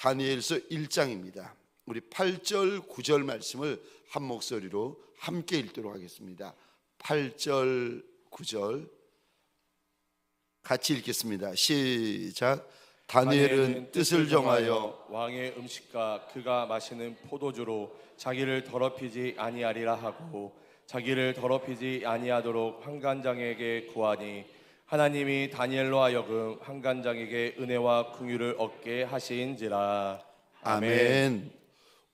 다니엘서 1장입니다. 우리 8절 9절 말씀을 한 목소리로 함께 읽도록 하겠습니다. 8절 9절 같이 읽겠습니다. 시작. 다니엘은 뜻을 정하여 왕의 음식과 그가 마시는 포도주로 자기를 더럽히지 아니하리라 하고 자기를 더럽히지 아니하도록 환관장에게 구하니 하나님이 다니엘로 하여금 환관장에게 은혜와 긍휼을 얻게 하시인지라. 아멘.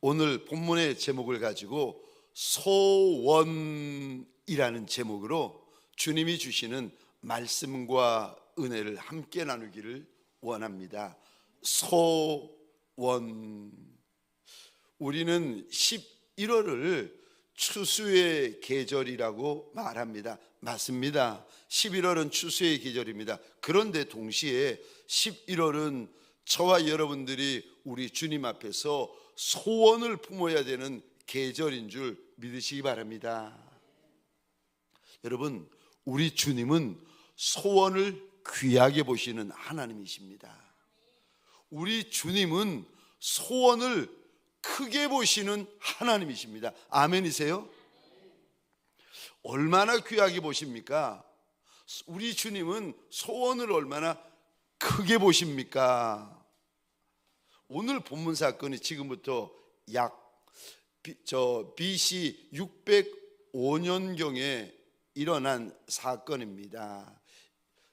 오늘 본문의 제목을 가지고 소원이라는 제목으로 주님이 주시는 말씀과 은혜를 함께 나누기를 원합니다. 소원. 우리는 11월을 추수의 계절이라고 말합니다. 맞습니다. 11월은 추수의 계절입니다. 그런데 동시에 11월은 저와 여러분들이 우리 주님 앞에서 소원을 품어야 되는 계절인 줄 믿으시기 바랍니다. 여러분, 우리 주님은 소원을 귀하게 보시는 하나님이십니다. 우리 주님은 소원을 크게 보시는 하나님이십니다. 아멘이세요? 얼마나 귀하게 보십니까? 우리 주님은 소원을 얼마나 크게 보십니까? 오늘 본문 사건이 지금부터 약 BC 605년경에 일어난 사건입니다.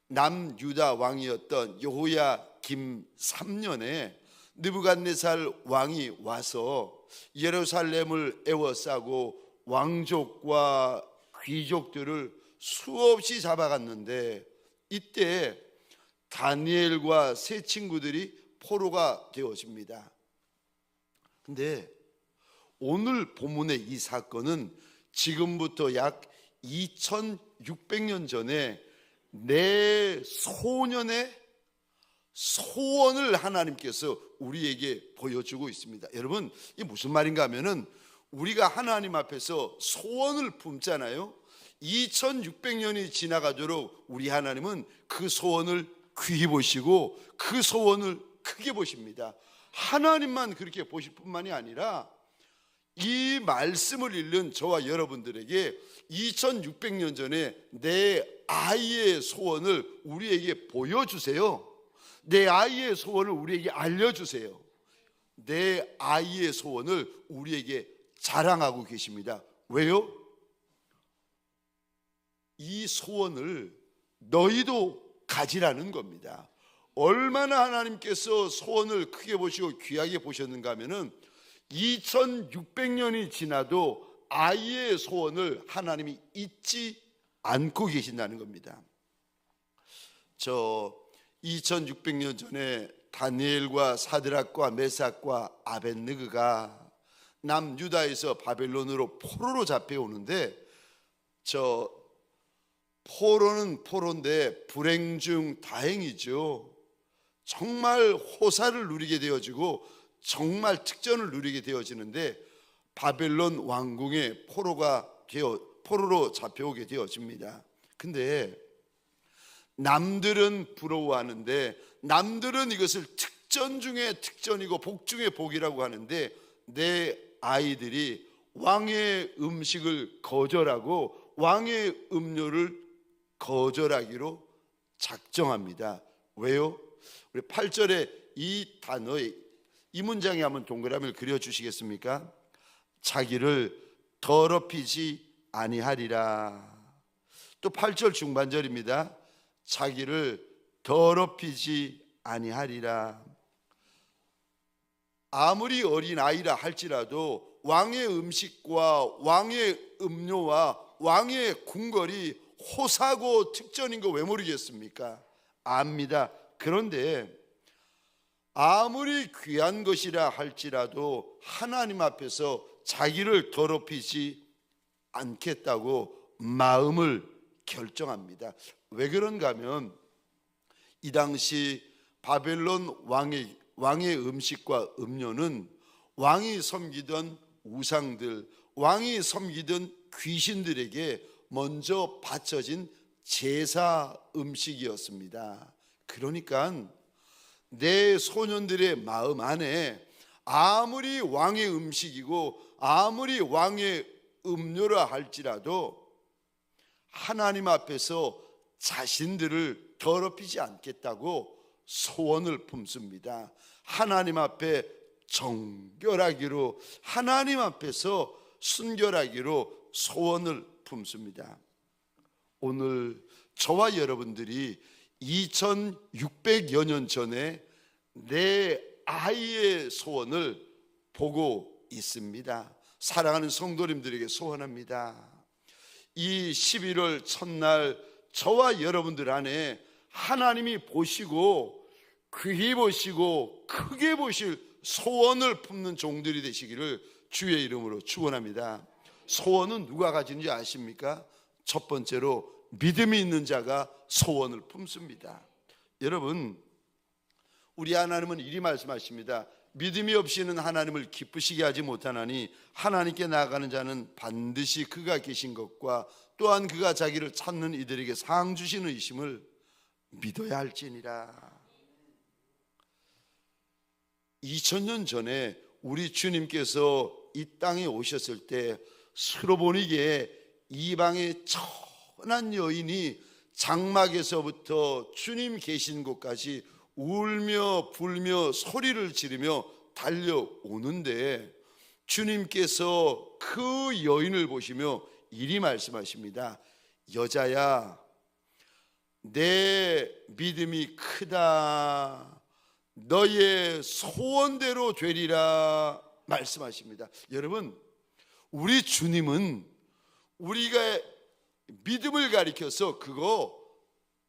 남유다 왕이었던 여호야김 3년에 느부갓네살 왕이 와서 예루살렘을 에워싸고 왕족과 귀족들을 수없이 잡아갔는데 이때 다니엘과 세 친구들이 포로가 되어집니다. 근데 오늘 본문의 이 사건은 지금부터 약 2600년 전에 내 소년의 소원을 하나님께서 우리에게 보여주고 있습니다. 여러분, 이게 무슨 말인가 하면은 우리가 하나님 앞에서 소원을 품잖아요. 2600년이 지나가도록 우리 하나님은 그 소원을 귀히 보시고 그 소원을 크게 보십니다. 하나님만 그렇게 보실 뿐만이 아니라 이 말씀을 읽는 저와 여러분들에게 2600년 전에 내 아이의 소원을 우리에게 보여주세요. 내 아이의 소원을 우리에게 알려주세요. 내 아이의 소원을 우리에게 자랑하고 계십니다. 왜요? 이 소원을 너희도 가지라는 겁니다. 얼마나 하나님께서 소원을 크게 보시고 귀하게 보셨는가 하면은 2600년이 지나도 아이의 소원을 하나님이 잊지 않고 계신다는 겁니다. 2600년 전에 다니엘과 사드락과 메삭과 아벳느고가 남유다에서 바벨론으로 포로로 잡혀오는데 포로는 포로인데 불행 중 다행이죠. 정말 호사를 누리게 되어지고 정말 특전을 누리게 되어지는데 바벨론 왕궁의 포로로 잡혀오게 되어집니다. 근데 남들은 부러워하는데 남들은 이것을 특전 중에 특전이고 복 중에 복이라고 하는데 내 아이들이 왕의 음식을 거절하고 왕의 음료를 거절하기로 작정합니다. 왜요? 우리 8절에 이 단어의 이 문장에 한번 동그라미를 그려주시겠습니까? 자기를 더럽히지 아니하리라. 또 8절 중반절입니다. 자기를 더럽히지 아니하리라. 아무리 어린 아이라 할지라도 왕의 음식과 왕의 음료와 왕의 궁궐이 호사고 특전인 거 왜 모르겠습니까? 압니다. 그런데 아무리 귀한 것이라 할지라도 하나님 앞에서 자기를 더럽히지 않겠다고 마음을 결정합니다. 왜 그런가 하면 이 당시 바벨론 왕의 음식과 음료는 왕이 섬기던 우상들, 왕이 섬기던 귀신들에게 먼저 바쳐진 제사 음식이었습니다. 그러니까 내 소년들의 마음 안에 아무리 왕의 음식이고 아무리 왕의 음료라 할지라도 하나님 앞에서 자신들을 더럽히지 않겠다고 소원을 품습니다. 하나님 앞에 정결하기로, 하나님 앞에서 순결하기로 소원을 품습니다. 오늘 저와 여러분들이 2600여 년 전에 내 아이의 소원을 보고 있습니다. 사랑하는 성도님들에게 소원합니다. 이 11월 첫날 저와 여러분들 안에 하나님이 보시고 귀히 보시고 크게 보실 소원을 품는 종들이 되시기를 주의 이름으로 축원합니다. 소원은 누가 가지는지 아십니까? 첫 번째로 믿음이 있는 자가 소원을 품습니다. 여러분, 우리 하나님은 이리 말씀하십니다. 믿음이 없이는 하나님을 기쁘시게 하지 못하나니 하나님께 나아가는 자는 반드시 그가 계신 것과 또한 그가 자기를 찾는 이들에게 상 주시는 이심을 믿어야 할지니라. 2000년 전에 우리 주님께서 이 땅에 오셨을 때 스로보니게 이방의 천한 여인이 장막에서부터 주님 계신 곳까지 울며 불며 소리를 지르며 달려오는데 주님께서 그 여인을 보시며 이리 말씀하십니다. 여자야, 내 믿음이 크다. 너의 소원대로 되리라 말씀하십니다. 여러분, 우리 주님은 우리가 믿음을 가리켜서 그거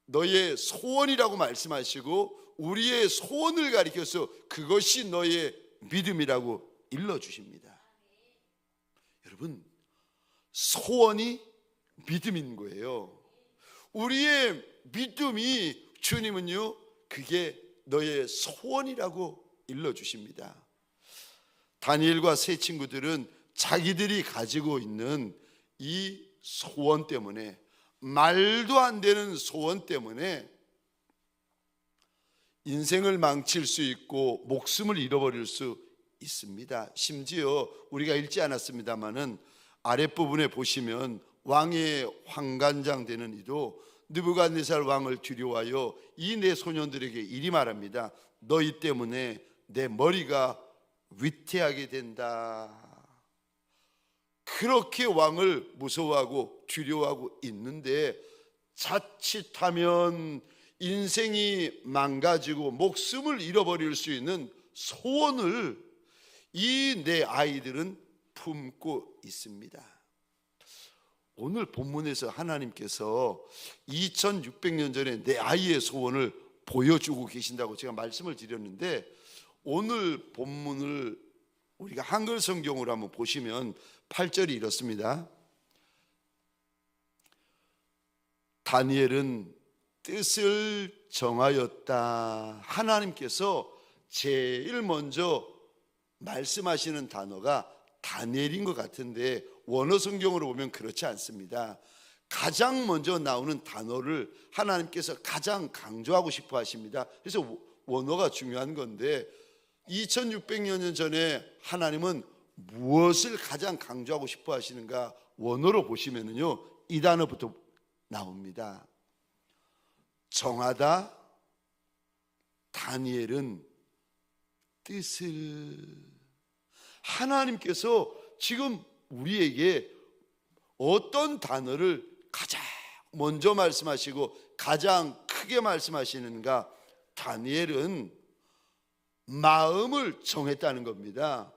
너의 소원이라고 말씀하시고 우리의 소원을 가리켜서 그것이 너의 믿음이라고 일러주십니다. 여러분, 소원이 믿음인 거예요. 우리의 믿음이 주님은요, 그게 너의 소원이라고 일러주십니다. 다니엘과 세 친구들은 자기들이 가지고 있는 이 소원 때문에, 말도 안 되는 소원 때문에 인생을 망칠 수 있고 목숨을 잃어버릴 수 있습니다. 심지어 우리가 읽지 않았습니다마는 아랫부분에 보시면 왕의 환관장 되는 이도 느부갓네살 왕을 두려워하여 이 내 소년들에게 이리 말합니다. 너희 때문에 내 머리가 위태하게 된다. 그렇게 왕을 무서워하고 두려워하고 있는데 자칫하면 인생이 망가지고 목숨을 잃어버릴 수 있는 소원을 이 내 아이들은 품고 있습니다. 오늘 본문에서 하나님께서 2600년 전에 내 아이의 소원을 보여주고 계신다고 제가 말씀을 드렸는데, 오늘 본문을 우리가 한글 성경으로 한번 보시면 8절이 이렇습니다. 다니엘은 뜻을 정하였다. 하나님께서 제일 먼저 말씀하시는 단어가 다니엘인 것 같은데 원어 성경으로 보면 그렇지 않습니다. 가장 먼저 나오는 단어를 하나님께서 가장 강조하고 싶어 하십니다. 그래서 원어가 중요한 건데 2600년 전에 하나님은 무엇을 가장 강조하고 싶어 하시는가 원어로 보시면은요, 이 단어부터 나옵니다. 정하다. 다니엘은 뜻을, 하나님께서 지금 우리에게 어떤 단어를 가장 먼저 말씀하시고 가장 크게 말씀하시는가? 다니엘은 마음을 정했다는 겁니다.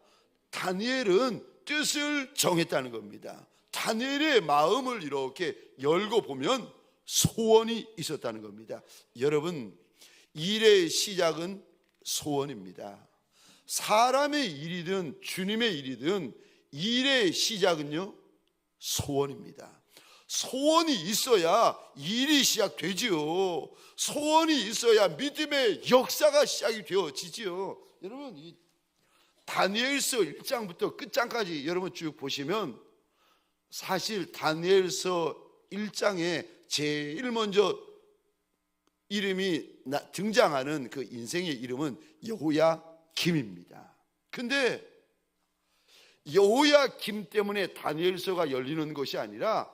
다니엘은 뜻을 정했다는 겁니다. 다니엘의 마음을 이렇게 열고 보면 소원이 있었다는 겁니다. 여러분, 일의 시작은 소원입니다. 사람의 일이든 주님의 일이든 일의 시작은요, 소원입니다. 소원이 있어야 일이 시작되지요. 소원이 있어야 믿음의 역사가 시작이 되어지지요. 여러분, 이 다니엘서 1장부터 끝장까지 여러분 쭉 보시면 사실 다니엘서 1장에 제일 먼저 이름이 등장하는 그 인생의 이름은 여호야김입니다. 근데 여호야김 때문에 다니엘서가 열리는 것이 아니라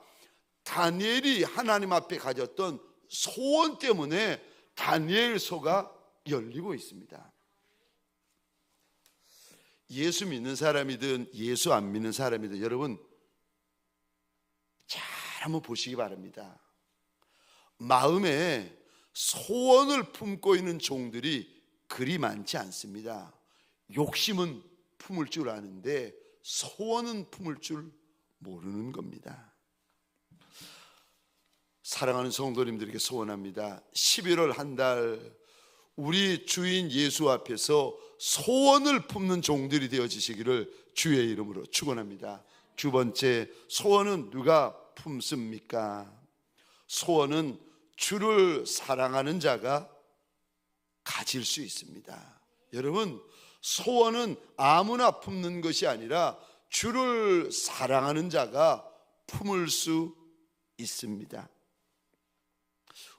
다니엘이 하나님 앞에 가졌던 소원 때문에 다니엘서가 열리고 있습니다. 예수 믿는 사람이든 예수 안 믿는 사람이든 여러분 잘 한번 보시기 바랍니다. 마음에 소원을 품고 있는 종들이 그리 많지 않습니다. 욕심은 품을 줄 아는데 소원은 품을 줄 모르는 겁니다. 사랑하는 성도님들에게 소원합니다. 11월 한 달 우리 주인 예수 앞에서 소원을 품는 종들이 되어지시기를 주의 이름으로 축원합니다. 두 번째, 소원은 누가 품습니까? 소원은 주를 사랑하는 자가 가질 수 있습니다. 여러분, 소원은 아무나 품는 것이 아니라 주를 사랑하는 자가 품을 수 있습니다.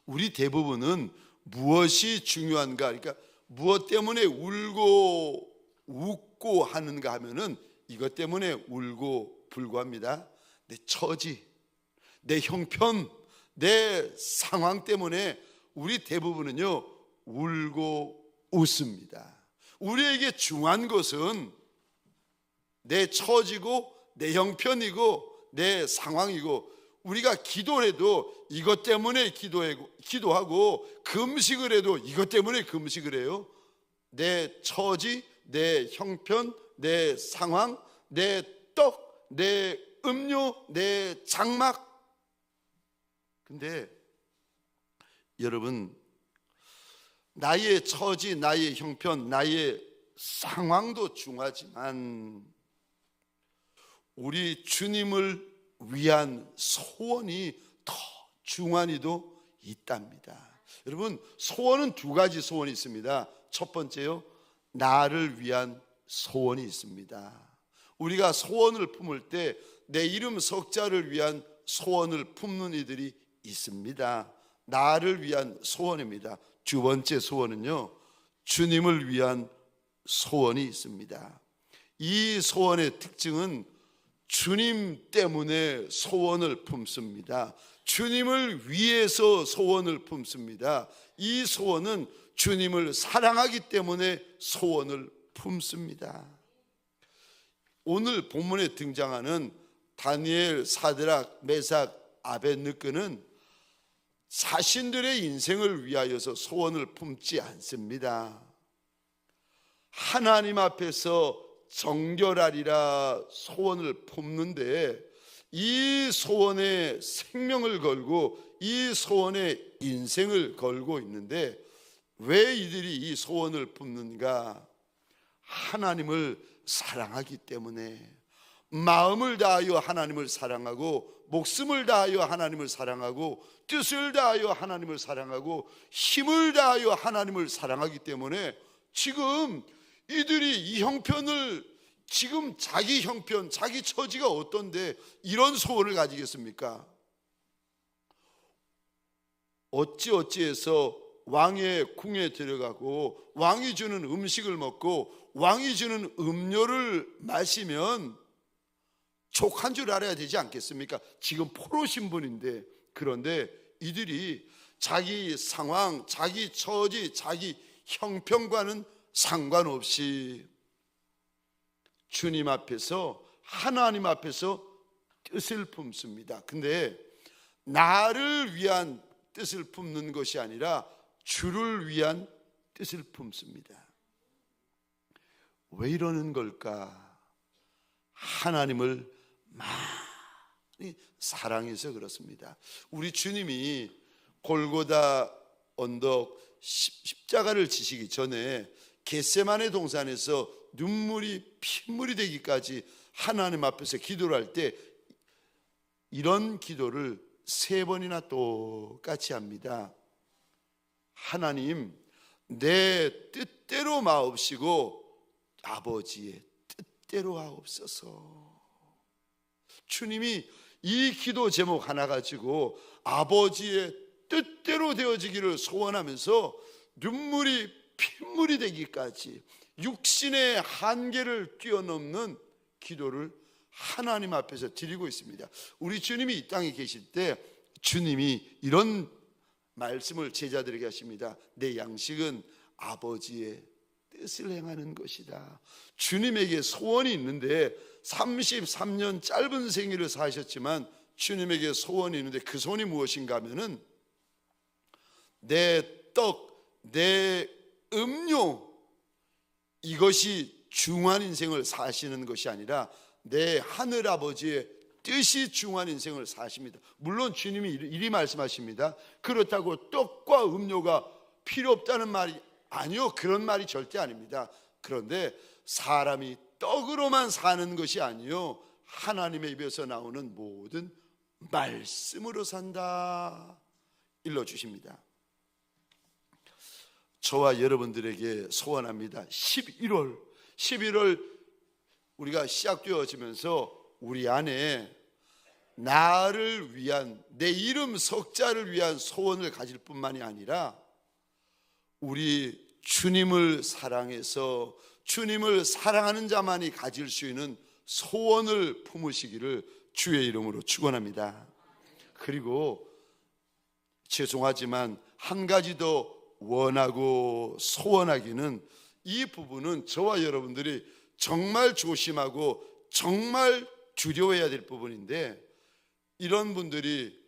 우리 대부분은 무엇이 중요한가, 그러니까 무엇 때문에 울고 웃고 하는가 하면은 이것 때문에 울고 불고합니다. 내 처지, 내 형편, 내 상황 때문에 우리 대부분은요 울고 웃습니다. 우리에게 중요한 것은 내 처지고 내 형편이고 내 상황이고, 우리가 기도를 해도 이것 때문에 기도하고 금식을 해도 이것 때문에 금식을 해요. 내 처지, 내 형편, 내 상황, 내 떡, 내 음료, 내 장막. 근데 여러분, 나의 처지, 나의 형편, 나의 상황도 중요하지만 우리 주님을 위한 소원이 더 중요한 이도 있답니다. 여러분, 소원은 두 가지 소원이 있습니다. 첫 번째요, 나를 위한 소원이 있습니다. 우리가 소원을 품을 때 내 이름 석자를 위한 소원을 품는 이들이 있습니다. 나를 위한 소원입니다. 두 번째 소원은요, 주님을 위한 소원이 있습니다. 이 소원의 특징은 주님 때문에 소원을 품습니다. 주님을 위해서 소원을 품습니다. 이 소원은 주님을 사랑하기 때문에 소원을 품습니다. 오늘 본문에 등장하는 다니엘, 사드락, 메삭, 아벳느고는 자신들의 인생을 위하여서 소원을 품지 않습니다. 하나님 앞에서 정결하리라 소원을 품는데, 이 소원에 생명을 걸고 이 소원에 인생을 걸고 있는데, 왜 이들이 이 소원을 품는가? 하나님을 사랑하기 때문에, 마음을 다하여 하나님을 사랑하고 목숨을 다하여 하나님을 사랑하고 뜻을 다하여 하나님을 사랑하고 힘을 다하여 하나님을 사랑하기 때문에 지금 이들이 이 형편을, 지금 자기 형편, 자기 처지가 어떤데 이런 소원을 가지겠습니까? 어찌어찌해서 왕의 궁에 들어가고 왕이 주는 음식을 먹고 왕이 주는 음료를 마시면 족한 줄 알아야 되지 않겠습니까? 지금 포로 신분인데. 그런데 이들이 자기 상황, 자기 처지, 자기 형편과는 상관없이 주님 앞에서, 하나님 앞에서 뜻을 품습니다. 근데 나를 위한 뜻을 품는 것이 아니라 주를 위한 뜻을 품습니다. 왜 이러는 걸까? 하나님을 많이 사랑해서 그렇습니다. 우리 주님이 골고다 언덕 십자가를 지시기 전에 겟세마네 동산에서 눈물이 핏물이 되기까지 하나님 앞에서 기도를 할 때 이런 기도를 3번이나 똑같이 합니다. 하나님, 내 뜻대로 마옵시고 아버지의 뜻대로 하옵소서. 주님이 이 기도 제목 하나 가지고 아버지의 뜻대로 되어지기를 소원하면서 눈물이 핏물이 되기까지 육신의 한계를 뛰어넘는 기도를 하나님 앞에서 드리고 있습니다. 우리 주님이 이 땅에 계실 때 주님이 이런 말씀을 제자들에게 하십니다. 내 양식은 아버지의 뜻을 행하는 것이다. 주님에게 소원이 있는데 33년 짧은 생일을 사셨지만 주님에게 소원이 있는데 그 소원이 무엇인가 하면은 내 떡, 내 음료, 이것이 중요한 인생을 사시는 것이 아니라 내 하늘아버지의 뜻이 중요한 인생을 사십니다. 물론 주님이 이리 말씀하십니다. 그렇다고 떡과 음료가 필요 없다는 말이 아니요, 그런 말이 절대 아닙니다. 그런데 사람이 떡으로만 사는 것이 아니요, 하나님의 입에서 나오는 모든 말씀으로 산다 일러주십니다. 저와 여러분들에게 소원합니다. 11월 우리가 시작되어지면서 우리 안에 나를 위한, 내 이름 석자를 위한 소원을 가질 뿐만이 아니라 우리 주님을 사랑해서 주님을 사랑하는 자만이 가질 수 있는 소원을 품으시기를 주의 이름으로 축원합니다. 그리고 죄송하지만 한 가지 더 원하고 소원하기는, 이 부분은 저와 여러분들이 정말 조심하고 정말 두려워해야 될 부분인데, 이런 분들이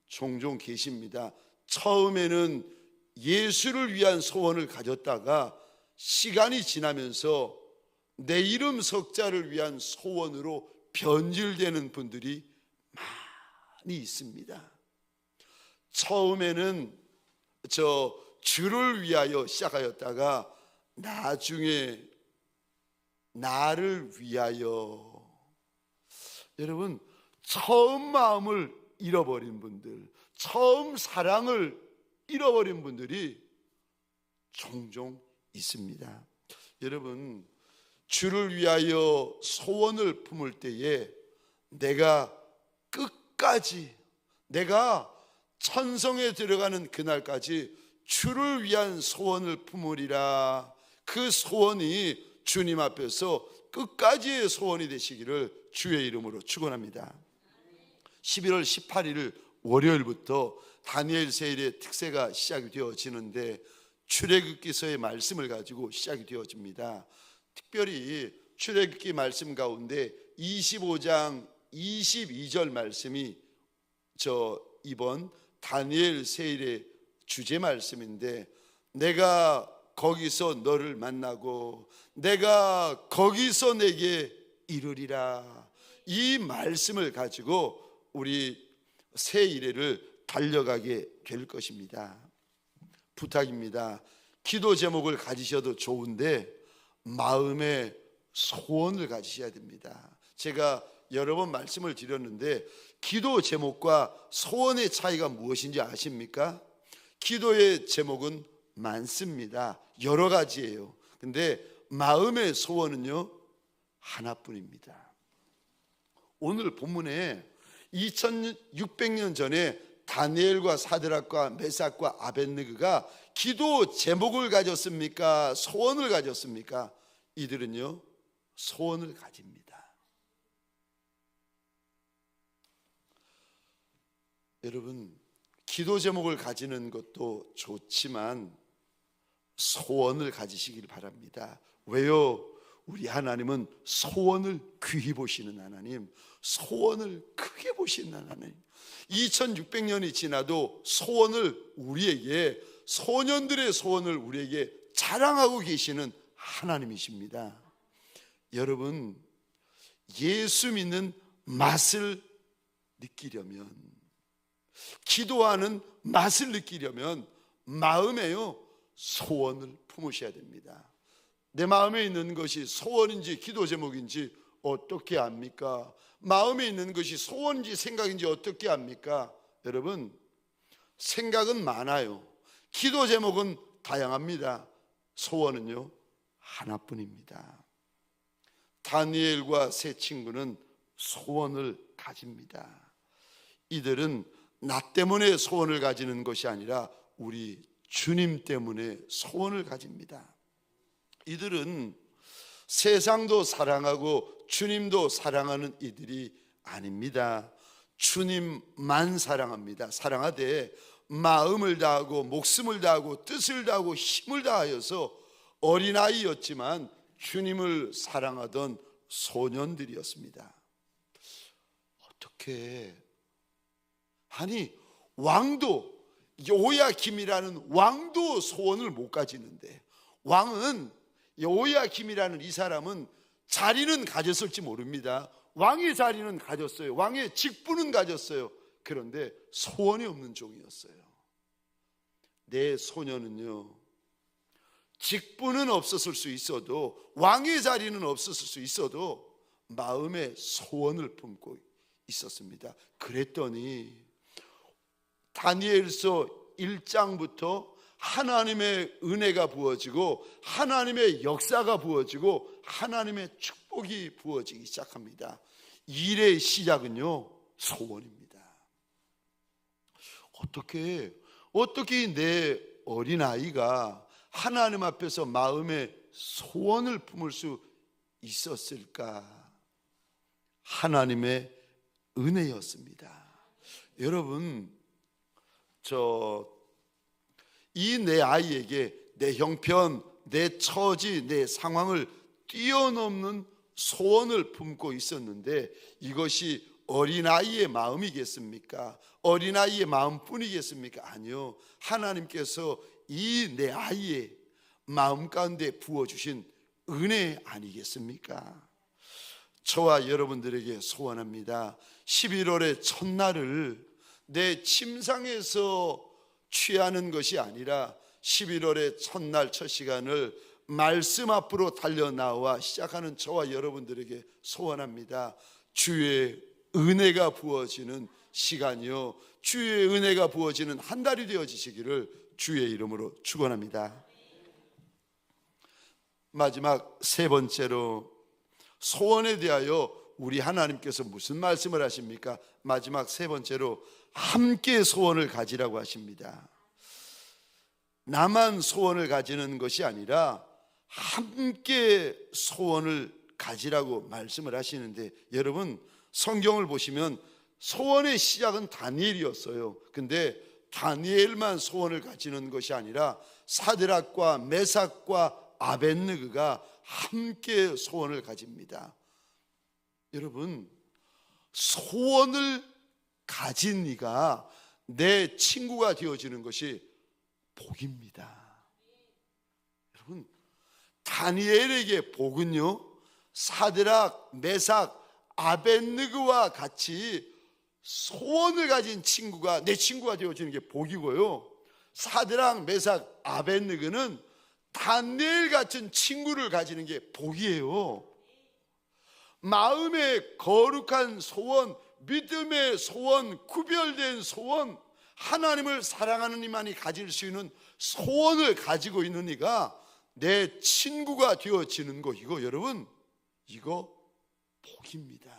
종종 계십니다. 처음에는 예수를 위한 소원을 가졌다가 시간이 지나면서 내 이름 석자를 위한 소원으로 변질되는 분들이 많이 있습니다. 처음에는 주를 위하여 시작하였다가 나중에 나를 위하여, 여러분, 처음 마음을 잃어버린 분들, 처음 사랑을 잃어버린 분들이 종종 있습니다. 여러분, 주를 위하여 소원을 품을 때에 내가 끝까지, 내가 천성에 들어가는 그날까지 주를 위한 소원을 품으리라, 그 소원이 주님 앞에서 끝까지의 소원이 되시기를 주의 이름으로 축원합니다. 11월 18일 월요일부터 다니엘 세일의 특세가 시작이 되어지는데 출애굽기서의 말씀을 가지고 시작이 되어집니다. 특별히 출애굽기 말씀 가운데 25장 22절 말씀이 이번 다니엘 세일의 주제 말씀인데, 내가 거기서 너를 만나고 내가 거기서 내게 이르리라, 이 말씀을 가지고 우리 새 일회를 달려가게 될 것입니다. 부탁입니다. 기도 제목을 가지셔도 좋은데 마음의 소원을 가지셔야 됩니다. 제가 여러 번 말씀을 드렸는데 기도 제목과 소원의 차이가 무엇인지 아십니까? 기도의 제목은 많습니다. 여러 가지예요. 근데 마음의 소원은요, 하나뿐입니다. 오늘 본문에 2600년 전에 다니엘과 사드락과 메삭과 아벳느고가 기도 제목을 가졌습니까? 소원을 가졌습니까? 이들은요, 소원을 가집니다. 여러분, 기도 제목을 가지는 것도 좋지만 소원을 가지시길 바랍니다. 왜요? 우리 하나님은 소원을 귀히 보시는 하나님, 소원을 크게 보시는 하나님. 2600년이 지나도 소원을 우리에게, 소년들의 소원을 우리에게 자랑하고 계시는 하나님이십니다. 여러분, 예수 믿는 맛을 느끼려면, 기도하는 맛을 느끼려면 마음에요, 소원을 품으셔야 됩니다. 내 마음에 있는 것이 소원인지 기도 제목인지 어떻게 압니까? 마음에 있는 것이 소원인지 생각인지 어떻게 압니까? 여러분, 생각은 많아요. 기도 제목은 다양합니다. 소원은요, 하나뿐입니다. 다니엘과 세 친구는 소원을 가집니다. 이들은 나 때문에 소원을 가지는 것이 아니라 우리 주님 때문에 소원을 가집니다. 이들은 세상도 사랑하고 주님도 사랑하는 이들이 아닙니다. 주님만 사랑합니다. 사랑하되 마음을 다하고 목숨을 다하고 뜻을 다하고 힘을 다하여서 어린아이였지만 주님을 사랑하던 소년들이었습니다. 어떻게 아니 왕도 여호야김이라는 왕도 소원을 못 가지는데, 왕은 여호야김이라는 이 사람은 자리는 가졌을지 모릅니다. 왕의 자리는 가졌어요. 왕의 직분은 가졌어요. 그런데 소원이 없는 종이었어요. 내 소년은요, 직분은 없었을 수 있어도, 왕의 자리는 없었을 수 있어도 마음에 소원을 품고 있었습니다. 그랬더니 다니엘서 1장부터 하나님의 은혜가 부어지고 하나님의 역사가 부어지고 하나님의 축복이 부어지기 시작합니다. 일의 시작은요, 소원입니다. 어떻게 내 어린아이가 하나님 앞에서 마음에 소원을 품을 수 있었을까? 하나님의 은혜였습니다. 여러분, 이 내 아이에게 내 형편, 내 처지, 내 상황을 뛰어넘는 소원을 품고 있었는데, 이것이 어린아이의 마음이겠습니까? 어린아이의 마음뿐이겠습니까? 아니요. 하나님께서 이 내 아이의 마음 가운데 부어주신 은혜 아니겠습니까? 저와 여러분들에게 소원합니다. 11월의 첫날을 내 침상에서 취하는 것이 아니라 11월의 첫날 첫 시간을 말씀 앞으로 달려나와 시작하는 저와 여러분들에게 소원합니다. 주의 은혜가 부어지는 시간이요, 주의 은혜가 부어지는 한 달이 되어지시기를 주의 이름으로 축원합니다. 마지막 세 번째로, 소원에 대하여 우리 하나님께서 무슨 말씀을 하십니까? 마지막 세 번째로, 함께 소원을 가지라고 하십니다. 나만 소원을 가지는 것이 아니라 함께 소원을 가지라고 말씀을 하시는데, 여러분 성경을 보시면 소원의 시작은 다니엘이었어요. 근데 다니엘만 소원을 가지는 것이 아니라 사드락과 메삭과 아벳느고가 함께 소원을 가집니다. 여러분, 소원을 가진 이가 내 친구가 되어지는 것이 복입니다. 여러분, 다니엘에게 복은요, 사드락, 메삭, 아벳느고와 같이 소원을 가진 친구가 내 친구가 되어지는 게 복이고요, 사드락, 메삭, 아벳느고는 다니엘 같은 친구를 가지는 게 복이에요. 마음의 거룩한 소원, 믿음의 소원, 구별된 소원, 하나님을 사랑하는 이만이 가질 수 있는 소원을 가지고 있는 이가 내 친구가 되어지는 거, 이거 여러분, 이거 복입니다.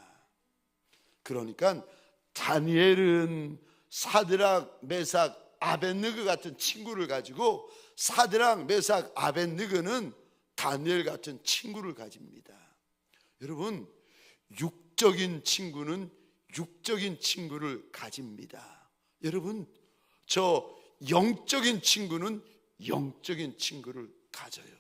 그러니까 다니엘은 사드락, 메삭, 아벳느고 같은 친구를 가지고, 사드락, 메삭, 아벳느고는 다니엘 같은 친구를 가집니다. 여러분, 육적인 친구는 육적인 친구를 가집니다. 여러분, 저 영적인 친구는 영적인 친구를 가져요.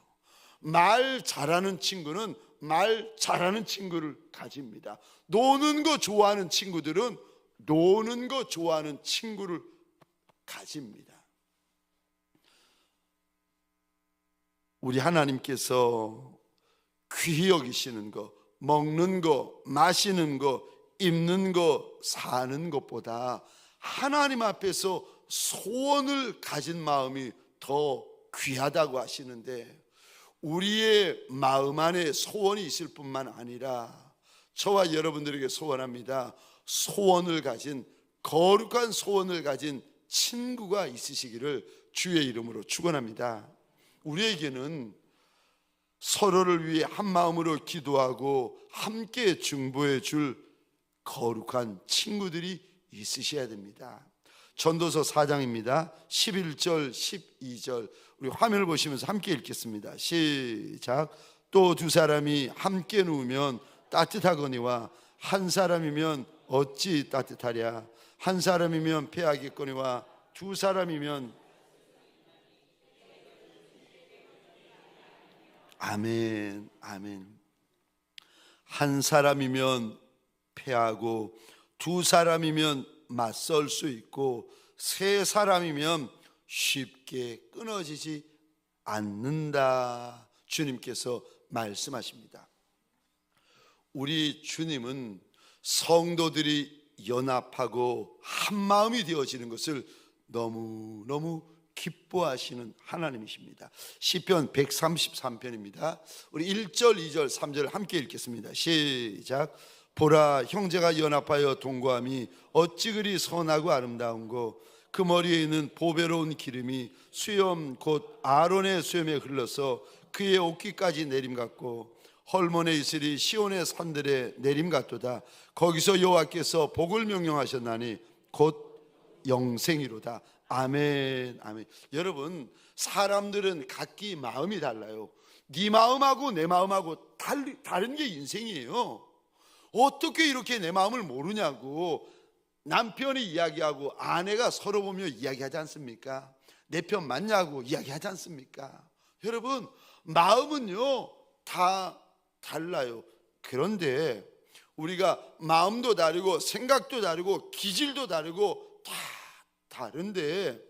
말 잘하는 친구는 말 잘하는 친구를 가집니다. 노는 거 좋아하는 친구들은 노는 거 좋아하는 친구를 가집니다. 우리 하나님께서 귀히 여기시는 거, 먹는 거, 마시는 거, 입는 거, 사는 것보다 하나님 앞에서 소원을 가진 마음이 더 귀하다고 하시는데, 우리의 마음 안에 소원이 있을 뿐만 아니라 저와 여러분들에게 소원합니다. 소원을 가진, 거룩한 소원을 가진 친구가 있으시기를 주의 이름으로 축원합니다. 우리에게는 서로를 위해 한 마음으로 기도하고 함께 중보해 줄 거룩한 친구들이 있으셔야 됩니다. 전도서 4장입니다. 11절 12절 우리 화면을 보시면서 함께 읽겠습니다. 시작. 또 두 사람이 함께 누우면 따뜻하거니와 한 사람이면 어찌 따뜻하랴. 한 사람이면 패하겠거니와 두 사람이면. 아멘, 아멘. 한 사람이면 패하고 두 사람이면 맞설 수 있고 세 사람이면 쉽게 끊어지지 않는다. 주님께서 말씀하십니다. 우리 주님은 성도들이 연합하고 한 마음이 되어지는 것을 너무너무 기뻐하시는 하나님이십니다. 시편 133편입니다. 우리 1절, 2절, 3절 함께 읽겠습니다. 시작. 보라, 형제가 연합하여 동거함이 어찌 그리 선하고 아름다운고. 그 머리에 있는 보배로운 기름이 수염 곧 아론의 수염에 흘러서 그의 옷깃까지 내림 같고 헐몬에 있으리 시온의 산들에 내림 같도다. 거기서 여호와께서 복을 명령하셨나니 곧 영생이로다. 아멘, 아멘. 여러분, 사람들은 각기 마음이 달라요. 네 마음하고 내 마음하고 다른 게 인생이에요. 어떻게 이렇게 내 마음을 모르냐고 남편이 이야기하고 아내가 서로 보며 이야기하지 않습니까? 내 편 맞냐고 이야기하지 않습니까? 여러분, 마음은요 다 달라요. 그런데 우리가 마음도 다르고 생각도 다르고 기질도 다르고 다 다른데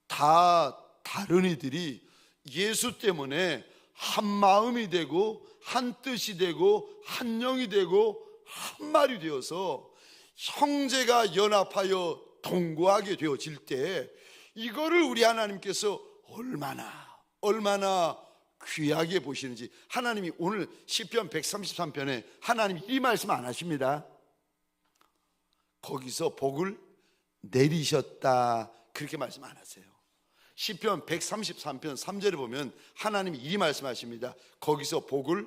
다 다른 이들이 예수 때문에 한 마음이 되고 한 뜻이 되고 한 영이 되고 한 말이 되어서 형제가 연합하여 동거하게 되어질 때 이거를 우리 하나님께서 얼마나 귀하게 보시는지. 하나님이 오늘 시편 133편에 하나님이 이 말씀 안 하십니다. 거기서 복을 내리셨다 그렇게 말씀 안 하세요. 시편 133편 3절에 보면 하나님이 이 말씀하십니다. 거기서 복을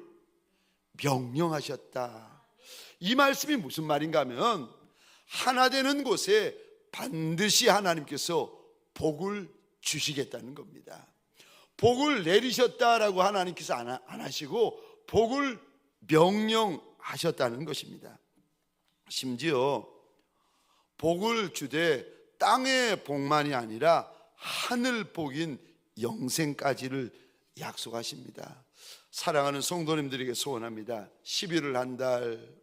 명령하셨다. 이 말씀이 무슨 말인가 하면 하나 되는 곳에 반드시 하나님께서 복을 주시겠다는 겁니다. 복을 내리셨다라고 하나님께서 안 하시고 복을 명령하셨다는 것입니다. 심지어 복을 주되 땅의 복만이 아니라 하늘 복인 영생까지를 약속하십니다. 사랑하는 성도님들에게 소원합니다. 11월 한 달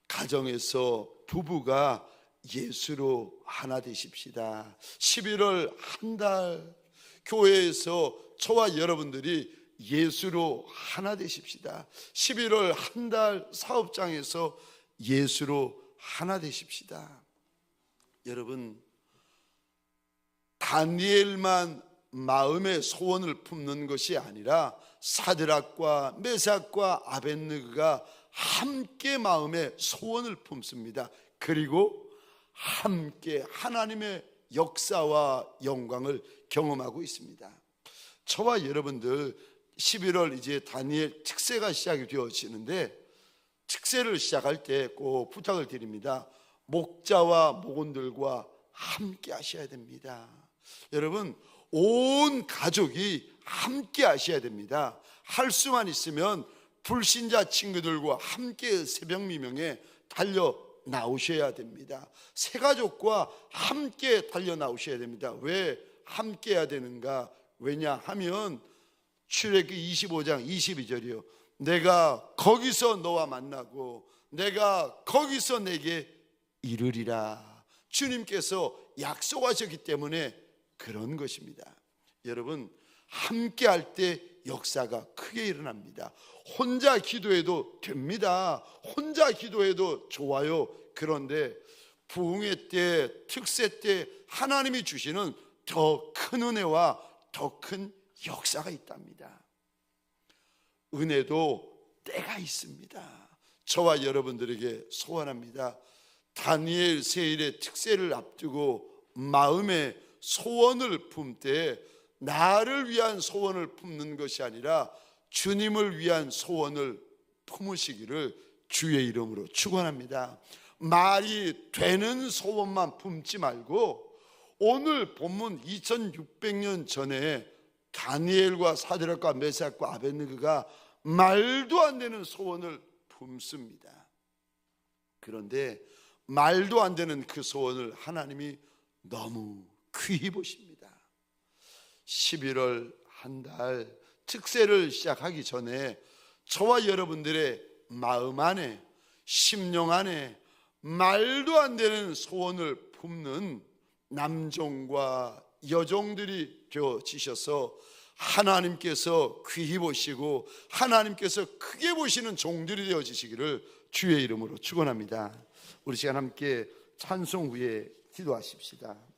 가정에서 부부가 예수로 하나 되십시다. 11월 한 달 교회에서 저와 여러분들이 예수로 하나 되십시다. 11월 한 달 사업장에서 예수로 하나 되십시다. 여러분, 다니엘만 마음의 소원을 품는 것이 아니라 사드락과 메삭과 아벳느고가 함께 마음의 소원을 품습니다. 그리고 함께 하나님의 역사와 영광을 경험하고 있습니다. 저와 여러분들 11월 이제 다니엘 특세가 시작이 되어지는데 특세를 시작할 때 꼭 부탁을 드립니다. 목자와 목원들과 함께 하셔야 됩니다. 여러분, 온 가족이 함께 하셔야 됩니다. 할 수만 있으면 불신자 친구들과 함께 새벽 미명에 달려 나오셔야 됩니다. 새 가족과 함께 달려 나오셔야 됩니다. 왜 함께 해야 되는가? 왜냐하면 출애굽기 25장 22절이요. 내가 거기서 너와 만나고 내가 거기서 내게 이르리라. 주님께서 약속하셨기 때문에 그런 것입니다. 여러분, 함께 할 때 역사가 크게 일어납니다. 혼자 기도해도 됩니다. 혼자 기도해도 좋아요. 그런데 부흥회 때, 특세 때 하나님이 주시는 더 큰 은혜와 더 큰 역사가 있답니다. 은혜도 때가 있습니다. 저와 여러분들에게 소원합니다. 다니엘 세일의 특세를 앞두고 마음의 소원을 품때 나를 위한 소원을 품는 것이 아니라 주님을 위한 소원을 품으시기를 주의 이름으로 축원합니다. 말이 되는 소원만 품지 말고 오늘 본문 2600년 전에 다니엘과 사드락과 메삭과 아벳느고가 말도 안 되는 소원을 품습니다. 그런데 말도 안 되는 그 소원을 하나님이 너무 귀히 보십니다. 11월 한 달 특세를 시작하기 전에 저와 여러분들의 마음 안에, 심령 안에 말도 안 되는 소원을 품는 남종과 여종들이 되어지셔서 하나님께서 귀히 보시고 하나님께서 크게 보시는 종들이 되어지시기를 주의 이름으로 축원합니다. 우리 시간 함께 찬송 후에 기도하십시다.